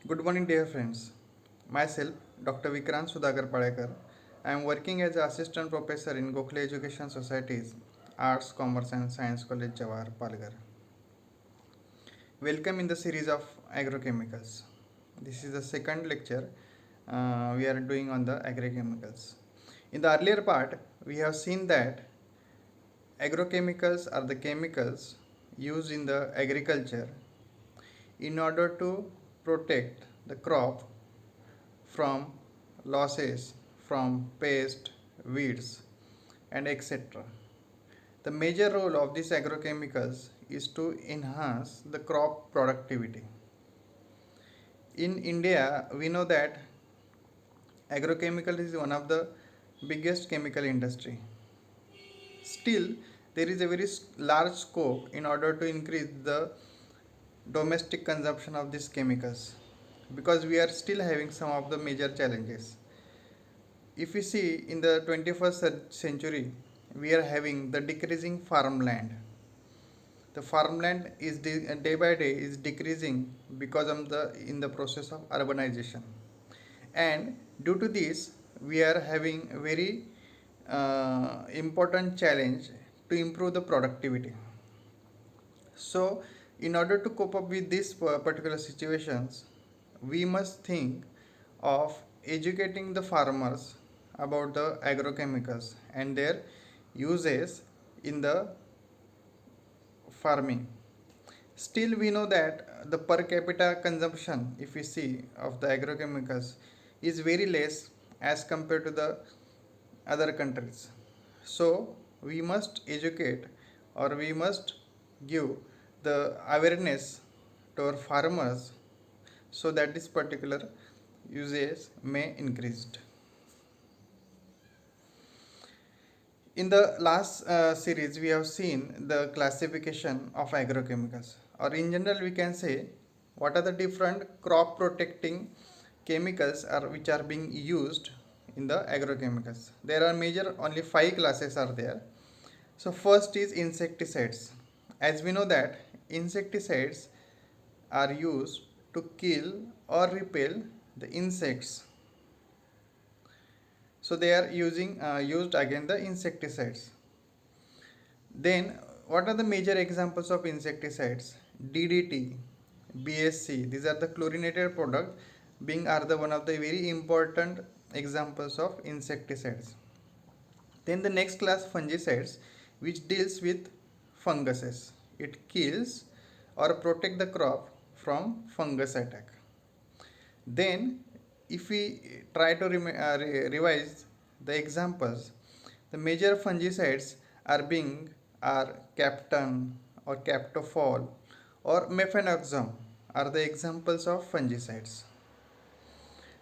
Good morning, dear friends. Myself, Dr. Vikrant Sudhakar Padekar. I am working as assistant professor in Gokhale Education Society's Arts, Commerce and Science College, Jawahar, Palghar. Welcome in the series of agrochemicals. This is the second lecture we are doing on the agrochemicals. In the earlier part, we have seen that agrochemicals are the chemicals used in the agriculture in order to protect the crop from losses from pest, weeds, and etc. The major role of these agrochemicals is to enhance the crop productivity. In India, we know that agrochemical is one of the biggest chemical industry. Still, there is a very large scope in order to increase the domestic consumption of these chemicals because we are still having some of the major challenges. If we see in the 21st century, we are having the decreasing farmland. The farmland is day by day is decreasing because of the in the process of urbanization, and due to this, we are having a very important challenge to improve the productivity. So, in order to cope up with these particular situations, we must think of educating the farmers about the agrochemicals and their uses in the farming. Still, we know that the per capita consumption, if we see, of the agrochemicals is very less as compared to the other countries. So, we must educate or we must give the awareness to our farmers so that this particular usage may increased. In the last series, we have seen the classification of agrochemicals, or in general, we can say what are the different crop protecting chemicals are which are being used in the agrochemicals. There are major only five classes are there. So first is insecticides. As we know that insecticides are used to kill or repel the insects, so they are used again the insecticides. Then what are the major examples of insecticides? DDT, BSC, these are the chlorinated product being are the one of the very important examples of insecticides. Then the next class fungicides which deals with funguses. It kills or protect the crop from fungus attack. Then if we try to revise the examples, the major fungicides are being are Captan or Captofol or Mefenoxam are the examples of fungicides.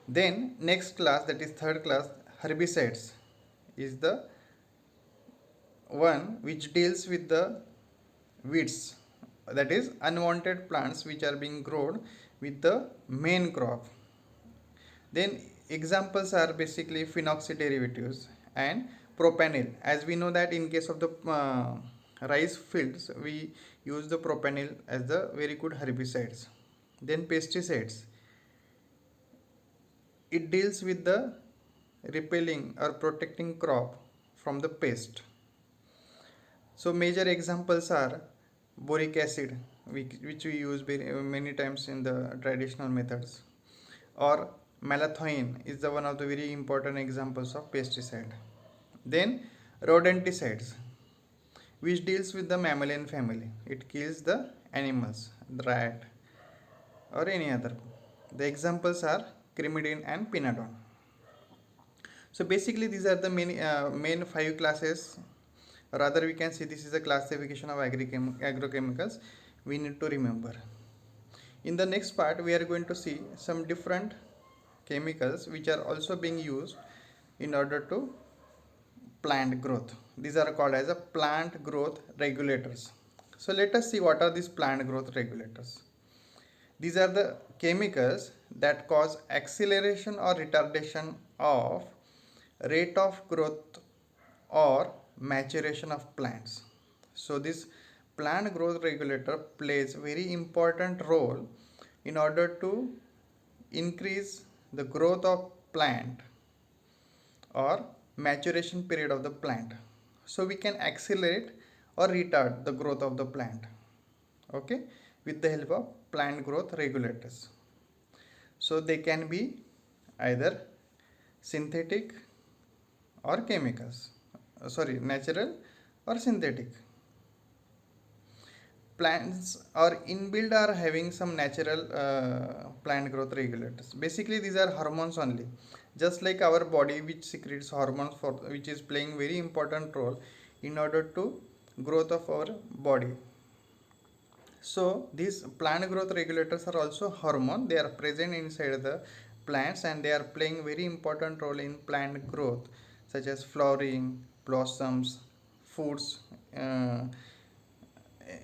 Then next class, that is third class, herbicides is the one which deals with the weeds, that is unwanted plants which are being grown with the main crop. Then examples are basically phenoxy derivatives and propanil. As we know that in case of the rice fields, we use the propanil as the very good herbicides. Then pesticides. It deals with the repelling or protecting crop from the pest. So major examples are boric acid, which we use many times in the traditional methods, or malathion is the one of the very important examples of pesticide. Then rodenticides, which deals with the mammalian family. It kills the animals, the rat or any other. The examples are crimidine and pinadone. So basically these are the main five classes. Rather we can say this is a classification of agrochemicals we need to remember. In the next part we are going to see some different chemicals which are also being used in order to plant growth. These are called as a plant growth regulators. So let us see what are these plant growth regulators. These are the chemicals that cause acceleration or retardation of rate of growth or maturation of plants. So this plant growth regulator plays very important role in order to increase the growth of plant or maturation period of the plant. So we can accelerate or retard the growth of the plant, okay, with the help of plant growth regulators. So they can be either synthetic or chemicals, natural or synthetic. Plants are inbuilt are having some natural plant growth regulators. Basically these are hormones only, just like our body which secretes hormones for which is playing very important role in order to growth of our body. So these plant growth regulators are also hormone. They are present inside the plants and they are playing very important role in plant growth, such as flowering, blossoms, foods,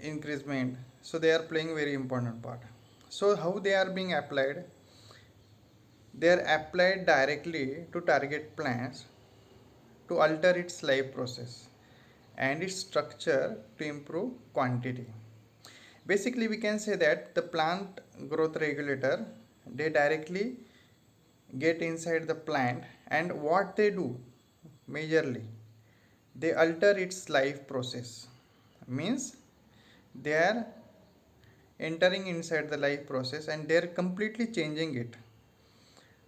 increment. So they are playing very important part. So how they are being applied? They are applied directly to target plants to alter its life process and its structure to improve quantity. Basically we can say that the plant growth regulator, they directly get inside the plant, and what they do majorly, they alter its life process. Means they are entering inside the life process and they are completely changing it.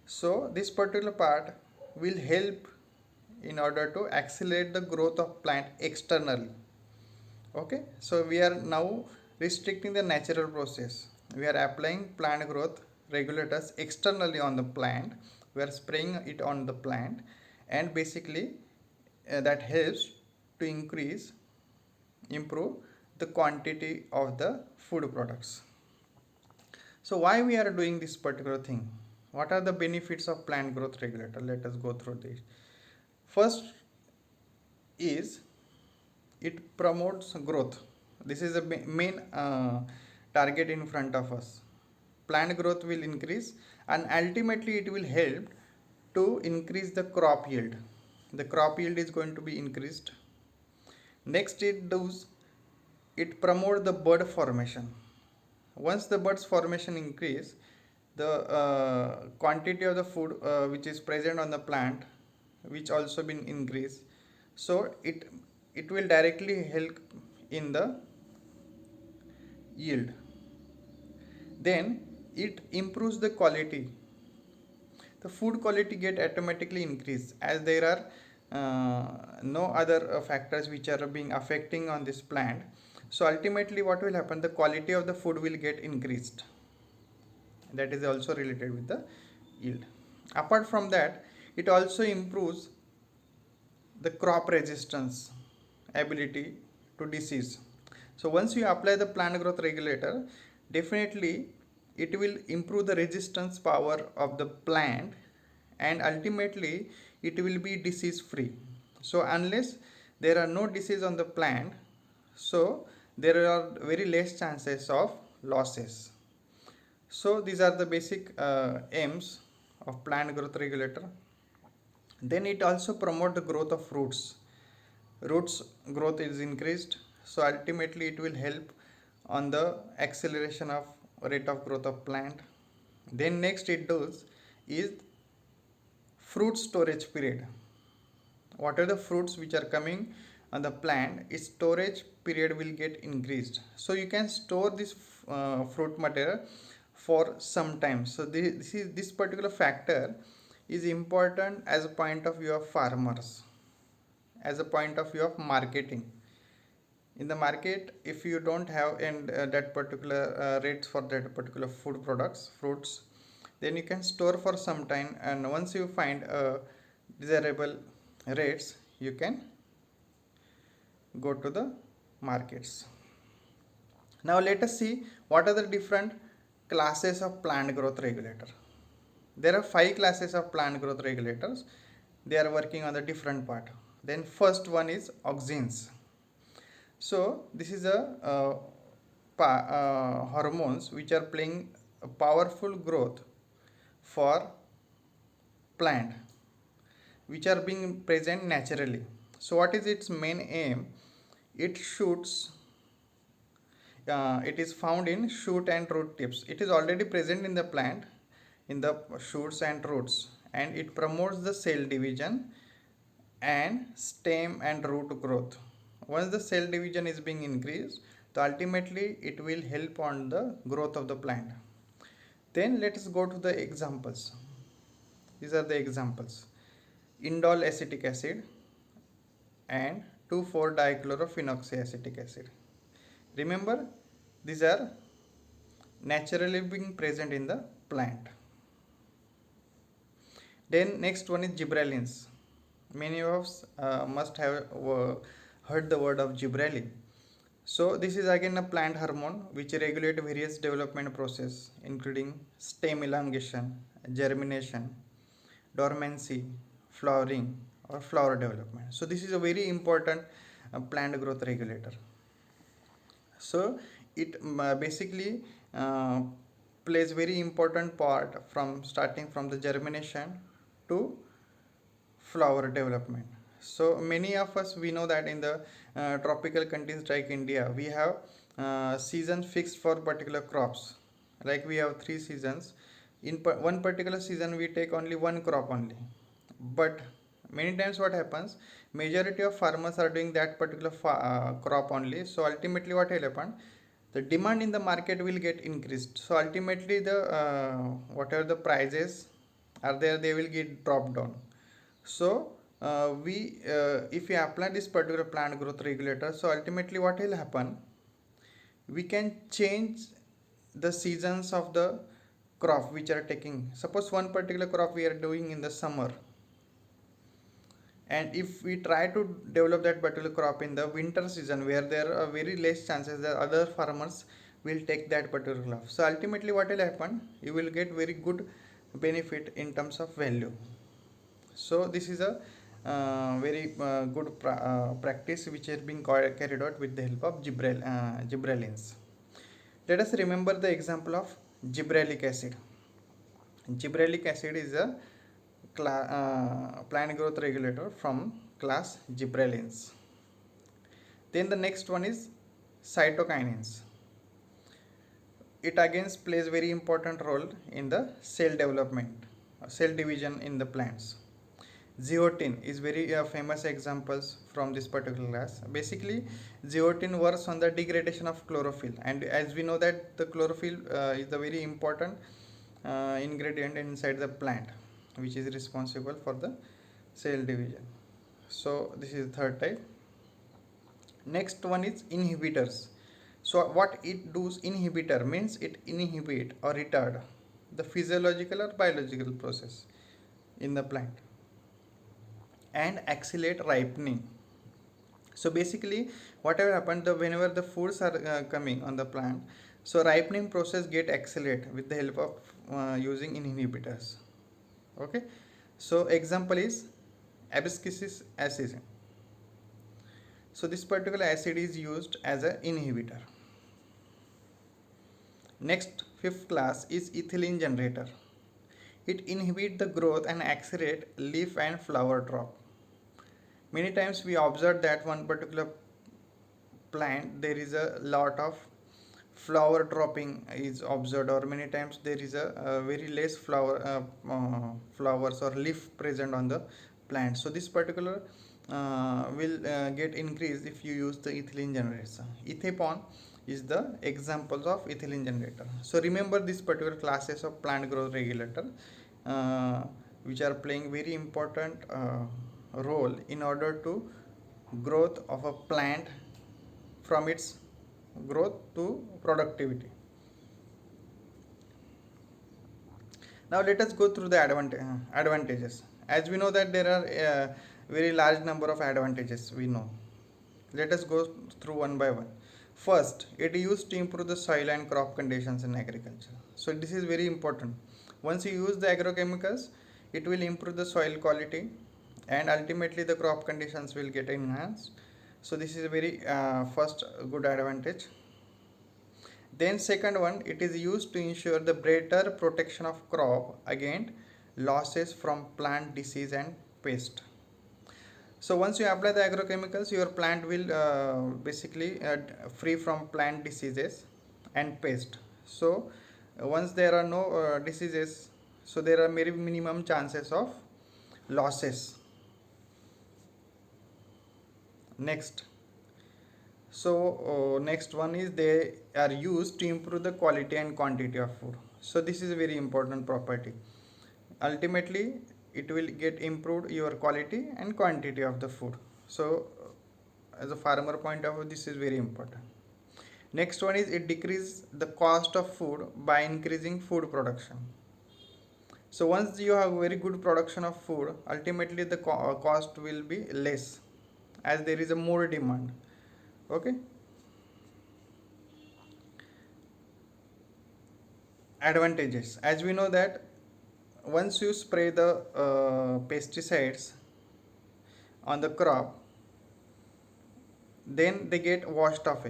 So this particular part will help in order to accelerate the growth of plant externally. Okay, so we are now restricting the natural process. We are applying plant growth regulators externally on the plant. We are spraying it on the plant, and basically that helps to improve the quantity of the food products. So why we are doing this particular thing? What are the benefits of plant growth regulator? Let us go through this. First is it promotes growth. This is the main target in front of us. Plant growth will increase and ultimately it will help to increase the crop yield. The crop yield is going to be increased. Next it promote the bud formation. Once the buds formation increase, the quantity of the food which is present on the plant which also been increased, so it will directly help in the yield. Then it improves the quality. The food quality get automatically increased as there are no other factors which are being affecting on this plant. So ultimately what will happen, the quality of the food will get increased. That is also related with the yield. Apart from that, it also improves the crop resistance ability to disease. So once you apply the plant growth regulator, definitely it will improve the resistance power of the plant and ultimately it will be disease free. So unless there are no disease on the plant, so there are very less chances of losses. So these are the basic aims of plant growth regulator. Then it also promote the growth of roots growth is increased, so ultimately it will help on the acceleration of rate of growth of plant. Then next it does is fruit storage period. What are the fruits which are coming on the plant, its storage period will get increased, so you can store this fruit material for some time. So this particular factor is important as a point of view of farmers, as a point of view of marketing. In the market, if you don't have and that particular rates for that particular food products, fruits, then you can store for some time, and once you find desirable rates, you can go to the markets. Now let us see what are the different classes of plant growth regulator. There are 5 classes of plant growth regulators. They are working on the different part. Then first one is auxins. So this is a hormones which are playing a powerful growth for plant, which are being present naturally. So what is its main aim? It shoots. It is found in shoot and root tips. It is already present in the plant. in the shoots and roots, and it promotes the cell division and stem and root growth. Once the cell division is being increased, so ultimately it will help on the growth of the plant. Then let us go to the examples. These are the examples: indole acetic acid and 2,4-dichlorophenolic acid. Remember, these are naturally being present in the plant. Then next one is gibberellins. Many of us must have heard the word of gibberellin. So this is again a plant hormone which regulate various development process including stem elongation, germination, dormancy, flowering or flower development. So this is a very important plant growth regulator. So it basically uh, plays very important part from starting from the germination to flower development. So many of us, we know that in the tropical countries like India, we have seasons fixed for particular crops. Like we have 3 seasons. In one particular season we take only one crop only, but many times what happens, majority of farmers are doing that particular crop only. So ultimately what will happen, the demand in the market will get increased. So ultimately the whatever the prices are there, they will get dropped down. So we if we apply this particular plant growth regulator, so ultimately what will happen, we can change the seasons of the crop which are taking. Suppose one particular crop we are doing in the summer, and if we try to develop that particular crop in the winter season where there are very less chances that other farmers will take that particular crop, so ultimately what will happen, you will get very good benefit in terms of value. So this is a very good practice which is being carried out with the help of gibberellins. Let us remember the example of gibberellic acid. Gibberellic acid is a plant growth regulator from class gibberellins. Then the next one is cytokinins. It again plays very important role in the cell development, cell division in the plants. Zeotin is very famous examples from this particular class. Basically, zeotin works on the degradation of chlorophyll, and as we know that the chlorophyll is the very important ingredient inside the plant, which is responsible for the cell division. So this is the third type. Next one is inhibitors. So what it does, inhibitor means it inhibit or retard the physiological or biological process in the plant and accelerate ripening. So basically whatever happened, the whenever the foods are coming on the plant, so ripening process get accelerate with the help of using inhibitors. Okay, so example is abscisic acid. So this particular acid is used as an inhibitor. Next, fifth class is ethylene generator. It inhibits the growth and accelerate leaf and flower drop. Many times we observe that one particular plant there is a lot of flower dropping is observed, or many times there is a very less flowers or leaf present on the plant. So this particular will get increased if you use the ethylene generator. Ethapon is the examples of ethylene generator. So remember these particular classes of plant growth regulator uh, which are playing very important role in order to growth of a plant from its growth to productivity. Now let us go through the advantages. As we know that there are very large number of advantages we know. Let us go through one by one. First, it is used to improve the soil and crop conditions in agriculture. So this is very important. Once you use the agrochemicals, it will improve the soil quality and ultimately the crop conditions will get enhanced. So this is a very first good advantage. Then second one, it is used to ensure the better protection of crop against losses from plant disease and pest. So once you apply the agrochemicals, your plant will basically free from plant diseases and pest. So once there are no diseases, so there are very minimum chances of losses. Next, next one is they are used to improve the quality and quantity of food. So this is a very important property. Ultimately it will get improved your quality and quantity of the food. So as a farmer point of view, this is very important. Next one is it decreases the cost of food by increasing food production. So once you have very good production of food, ultimately the cost will be less as there is a more demand. Okay. Advantages, as we know that once you spray the pesticides on the crop, then they get washed off,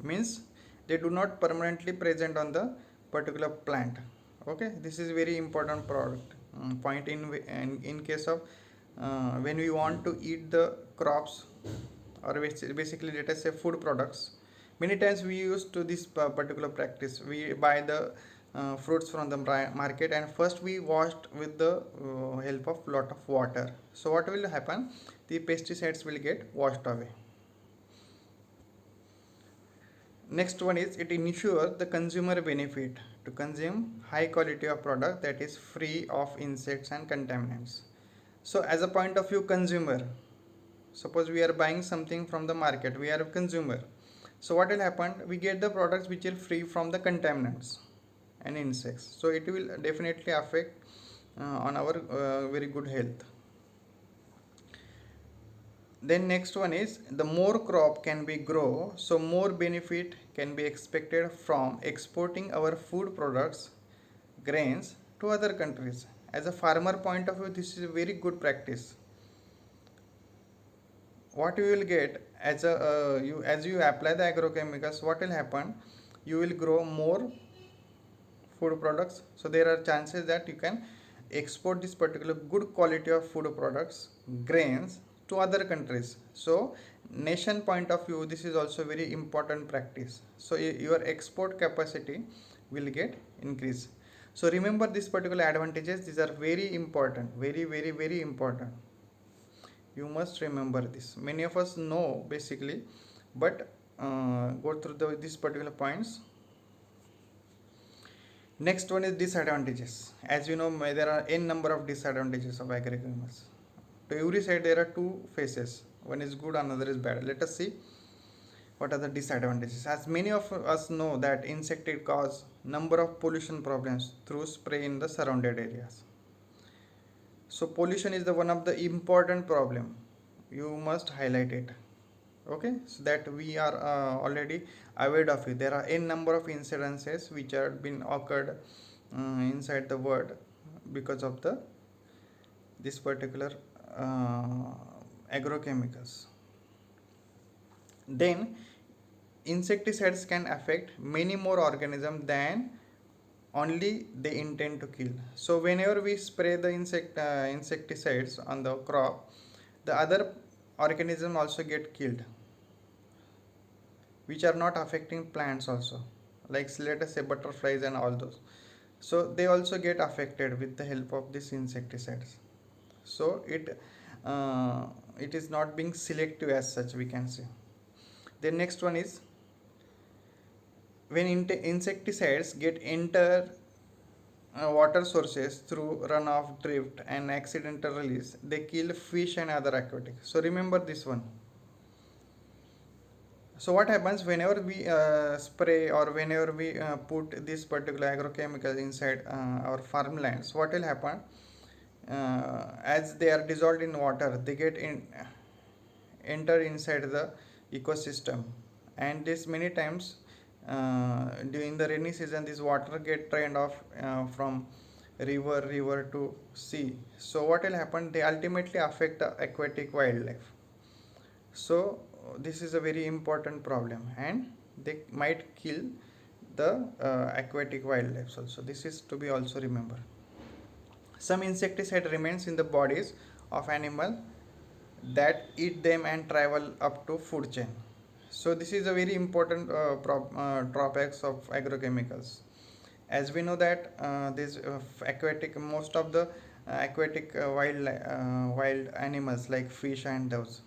means they do not permanently present on the particular plant. Okay, this is very important point in case of when we want to eat the crops, or basically let us say food products. Many times we used to this particular practice, we buy the fruits from the market and first we washed with the help of lot of water. So what will happen, the pesticides will get washed away. Next one is it ensures the consumer benefit to consume high quality of product that is free of insects and contaminants. So as a point of view consumer, suppose we are buying something from the market, we are a consumer. So what will happen, we get the products which are free from the contaminants and insects. So it will definitely affect on our very good health. Then next one is the more crop can be grow, so more benefit can be expected from exporting our food products, grains to other countries. As a farmer point of view, this is a very good practice. What you will get as you apply the agrochemicals, what will happen, you will grow more food products, so there are chances that you can export this particular good quality of food products, grains to other countries. So nation point of view, this is also very important practice. So your export capacity will get increased. So remember this particular advantages, these are very important, very important. You must remember this. Many of us know basically, but go through these particular points. Next one is disadvantages. As you know, there are n number of disadvantages of agrochemicals. To every side there are two faces. One is good, another is bad. Let us see what are the disadvantages. As many of us know that insecticide cause number of pollution problems through spray in the surrounded areas. So pollution is the one of the important problem. You must highlight it. Okay, so that we are already aware of it. There are n number of incidences which have been occurred inside the world because of this particular agrochemicals. Then insecticides can affect many more organisms than only they intend to kill. So whenever we spray the insecticides on the crop, the other organism also get killed, which are not affecting plants also, like let us say butterflies and all those. So they also get affected with the help of these insecticides. So it is not being selective as such, we can say. The next one is when insecticides get enter water sources through runoff, drift and accidental release, they kill fish and other aquatic. So remember this one. So what happens whenever we spray or whenever we put this particular agrochemical inside our farmlands, what will happen, as they are dissolved in water, they get enter inside the ecosystem, and this many times during the rainy season this water get drained off from river to sea. So what will happen, they ultimately affect the aquatic wildlife. So this is a very important problem, and they might kill the aquatic wildlife also. This is to be also remembered. Some insecticide remains in the bodies of animal that eat them and travel up to food chain. So this is a very important drawbacks of agrochemicals. As we know that this aquatic most of the aquatic wild animals like fish and those,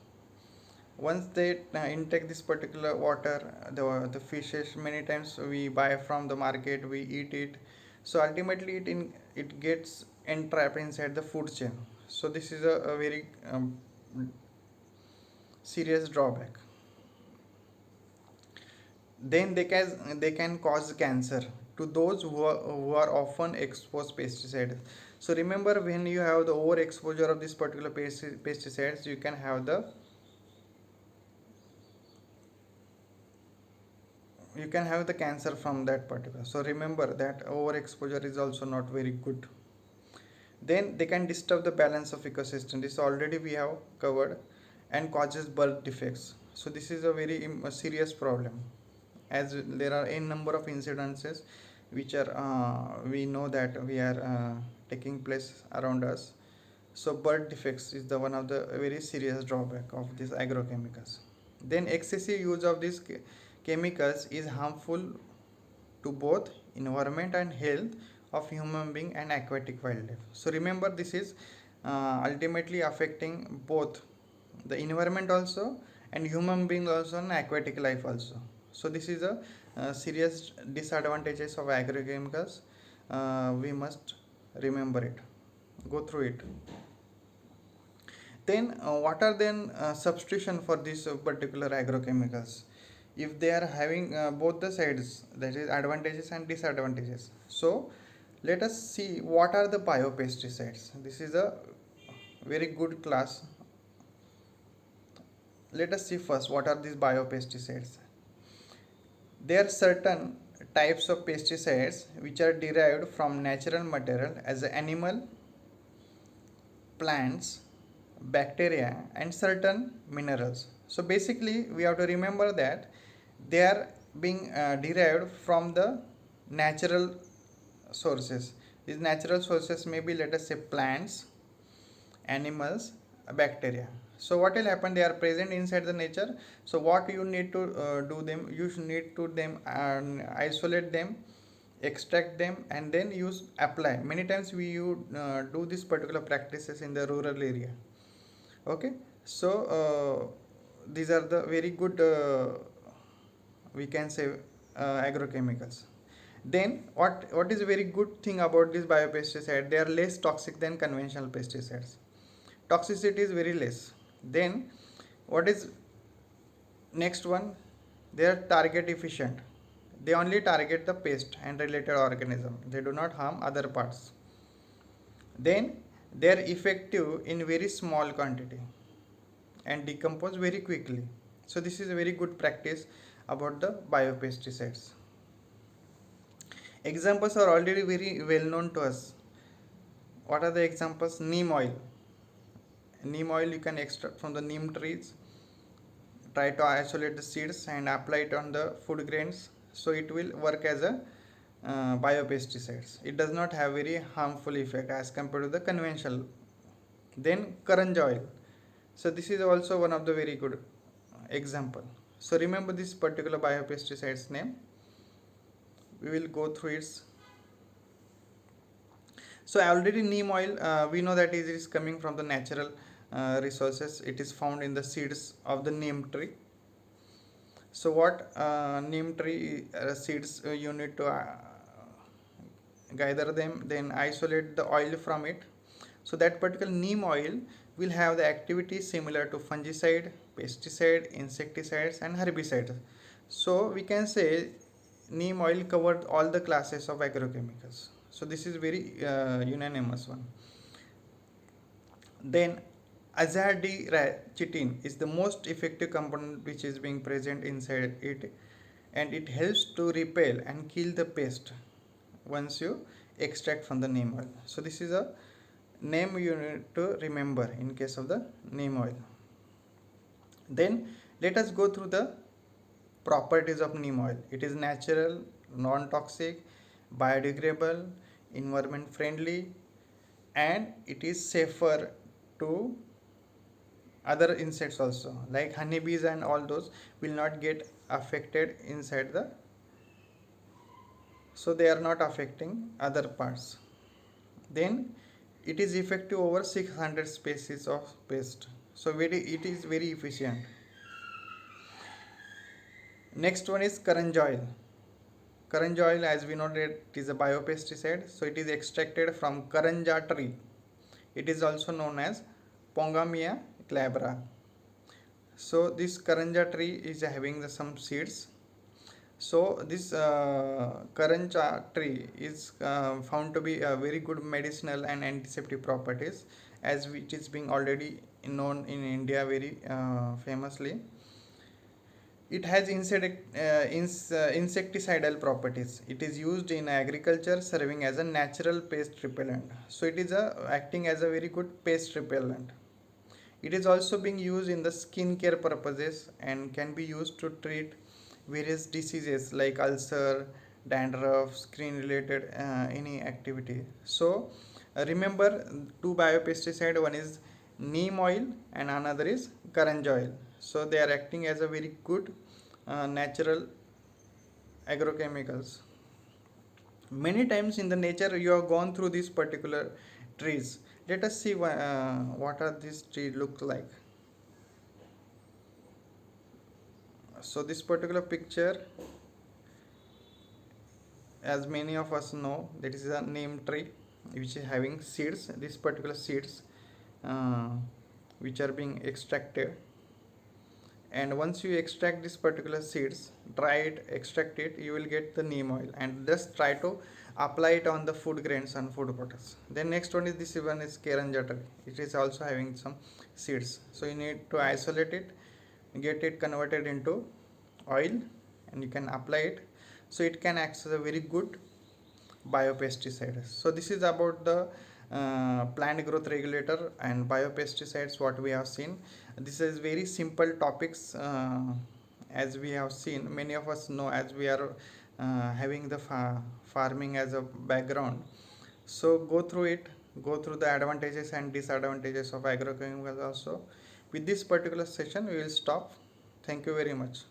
once they intake this particular water, the fishes many times we buy from the market, we eat it, so ultimately it gets entrapped inside the food chain. So this is a very serious drawback. Then they can cause cancer to those who are often exposed pesticides. So remember, when you have the overexposure of this particular pesticides, you can have the cancer from that particular. So remember that overexposure is also not very good. Then they can disturb the balance of ecosystem, this already we have covered, and causes birth defects. So this is a very serious problem, as there are a number of incidences which are we know that we are taking place around us. So birth defects is the one of the very serious drawback of these agrochemicals. Then excessive use of these chemicals is harmful to both environment and health of human being and aquatic wildlife. So remember, this is ultimately affecting both the environment also, and human being also, and aquatic life also. So this is a serious disadvantages of agrochemicals. We must remember it, go through it. Then what are then substitution for these particular agrochemicals, if they are having both the sides, that is advantages and disadvantages? So let us see what are the biopesticides. This is a very good class. Let us see first what are these biopesticides. There are certain types of pesticides which are derived from natural material as animal, plants, bacteria, and certain minerals. So basically we have to remember that they are being derived from the natural sources. These natural sources may be, let us say, plants, animals, bacteria. So what will happen, they are present inside the nature. So what you need to do them, you should need to them isolate them, extract them, and then use apply. Many times we do this particular practices in the rural area. Okay. So these are the very good we can say agrochemicals. Then what is a very good thing about this biopesticide, they are less toxic than conventional pesticides. Toxicity is very less. Then what is next one, they are target efficient. They only target the pest and related organism, they do not harm other parts. Then they are effective in very small quantity and decompose very quickly. So this is a very good practice about the biopesticides. Examples are already very well known to us. What are the examples? Neem oil. Neem oil you can extract from the neem trees. Try to isolate the seeds and apply it on the food grains. So it will work as a biopesticides. It does not have very harmful effect as compared to the conventional. Then karanja oil. So this is also one of the very good example. So remember this particular biopesticides name. We will go through its. So already neem oil, we know that it is coming from the natural resources. It is found in the seeds of the neem tree. So what neem tree seeds you need to gather them, then isolate the oil from it. So that particular neem oil will have the activity similar to fungicide, pesticide, insecticides, and herbicides. So we can say neem oil covered all the classes of agrochemicals. So this is very unanimous one. Then azadirachtin is the most effective component which is being present inside it, and it helps to repel and kill the pest once you extract from the neem oil. So this is a name you need to remember in case of the neem oil. Then let us go through the properties of neem oil. It is natural, non-toxic, biodegradable, environment friendly, and it is safer to other insects also, like honeybees and all those will not get affected inside the, so they are not affecting other parts. Then it is effective over 600 species of pest, so it is very efficient. Next one is Karanjoil. Karanjoil, as we know, that it is a biopesticide, so it is extracted from Karanja tree. It is also known as Pongamia glabra. So this Karanja tree is having some seeds. So this Karanja tree is found to be a very good medicinal and antiseptic properties, as which is being already known in India very famously. It has insecticidal properties. It is used in agriculture, serving as a natural pest repellent. So it is acting as a very good pest repellent. It is also being used in the skincare purposes and can be used to treat various diseases like ulcer, dandruff, skin related any activity. So remember two biopesticide, one is neem oil and another is Karanj oil. So they are acting as a very good natural agrochemicals. Many times in the nature you have gone through these particular trees. Let us see what are these trees look like. So this particular picture, as many of us know, that is a neem tree which is having seeds. This particular seeds uh, which are being extracted, and once you extract this particular seeds, dry it, extract it, you will get the neem oil, and just try to apply it on the food grains and food products. Then next one is this one is Keranja tree. It is also having some seeds, so you need to isolate it, get it converted into oil, and you can apply it, so it can act as a very good biopesticide. So this is about the plant growth regulator and biopesticides what we have seen. This is very simple topics, as we have seen, many of us know, as we are having the farming as a background. So go through it, go through the advantages and disadvantages of agrochemicals also. With this particular session we will stop. Thank you very much.